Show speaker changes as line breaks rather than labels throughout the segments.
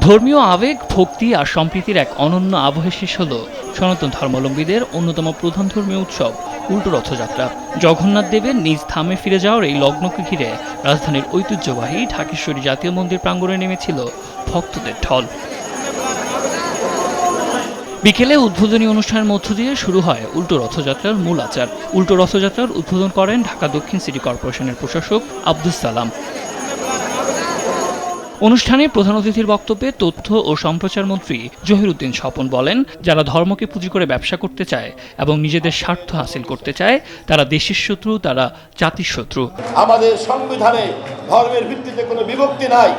ধর্মীয় আবেগ, ভক্তি আর সম্প্রীতির এক অনন্য আবহে শেষ হল সনাতন ধর্মাবলম্বীদের অন্যতম প্রধান ধর্মীয় উৎসব উল্টো রথযাত্রা। জগন্নাথ দেবের নিজ ধামে ফিরে যাওয়ার এই লগ্নকে ঘিরে রাজধানীর ঐতিহ্যবাহী ঢাকেশ্বরী জাতীয় মন্দির প্রাঙ্গণে নেমেছিল ভক্তদের ঢল। বিকেলে উদ্বোধনী অনুষ্ঠানের মধ্য দিয়ে শুরু হয় উল্টো রথযাত্রার মূল আচার। উল্টো রথযাত্রার উদ্বোধন করেন ঢাকা দক্ষিণ সিটি কর্পোরেশনের প্রশাসক আব্দুস সালাম। অনুষ্ঠানে প্রধান অতিথির বক্তব্যে তথ্য ও সম্প্রচার মন্ত্রী জহিরুদ্দিন স্বপন বলেন, যারা ধর্মকে পুঁজি করে ব্যবসা করতে চায় এবং নিজেদের স্বার্থ হাসিল করতে চায় তারা দেশের শত্রু, তারা জাতির শত্রু।
আমাদের সংবিধানে ধর্মের ভিত্তিতে কোনো বিভক্তি নাই।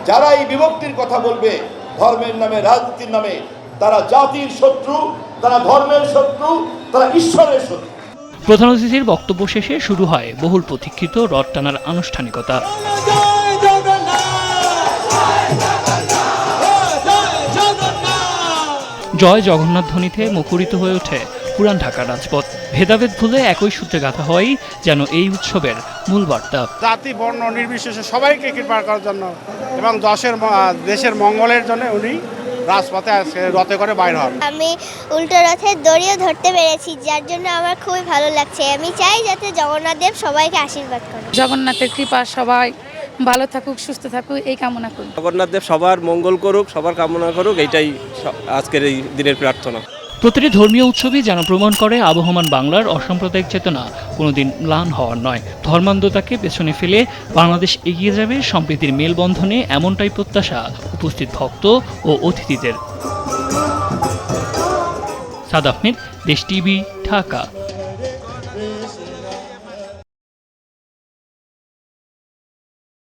যারা এই বিভক্তির কথা বলবে ধর্মের নামে, রাজনীতির নামে, তারা জাতির শত্রু, তারা ধর্মের শত্রু, তারা ঈশ্বরের শত্রু।
প্রধান অতিথির বক্তব্য শেষে শুরু হয় বহুল প্রতীক্ষিত রথ টানার আনুষ্ঠানিকতা। জয় জগন্নাথ ধ্বনিতে মুখরিত হয়ে ওঠে পুরান ঢাকার রাজপথ। ভেদাভেদ ভুলে একই সূত্রে গাঁথা হয় যেন এই উৎসবের মূল বার্তা।
জাতি বর্ণ নির্বিশেষে সবাইকে কৃপা করার জন্য এবং দেশের মঙ্গলের জন্য উনি রাজপথে রথে করে বাইর হন।
আমি উল্টো রথের দড়িও ধরতে পেরেছি, যার জন্য আমার খুবই ভালো লাগছে। আমি চাই যাতে জগন্নাথ দেব সবাইকে আশীর্বাদ করে।
জগন্নাথের কৃপা সবাই ভালো থাকুক, সুস্থ থাকুক, এই কামনা করি।
জগন্নাথ দেব সবার মঙ্গল করুক, সবার কামনা করুক, এইটাই আজকের এই দিনের প্রার্থনা।
প্রতিটি ধর্মীয় উৎসবই যেন প্রমাণ করে আবহমান বাংলার অসাম্প্রদায়িক চেতনা কোনোদিন ম্লান হওয়ার নয়। ধর্মান্ধতাকে পেছনে ফেলে বাংলাদেশ এগিয়ে যাবে সম্প্রীতির মেলবন্ধনে, এমনটাই প্রত্যাশা উপস্থিত ভক্ত ও অতিথিদের। সাদ আহমেদ, দেশ টিভি, ঢাকা।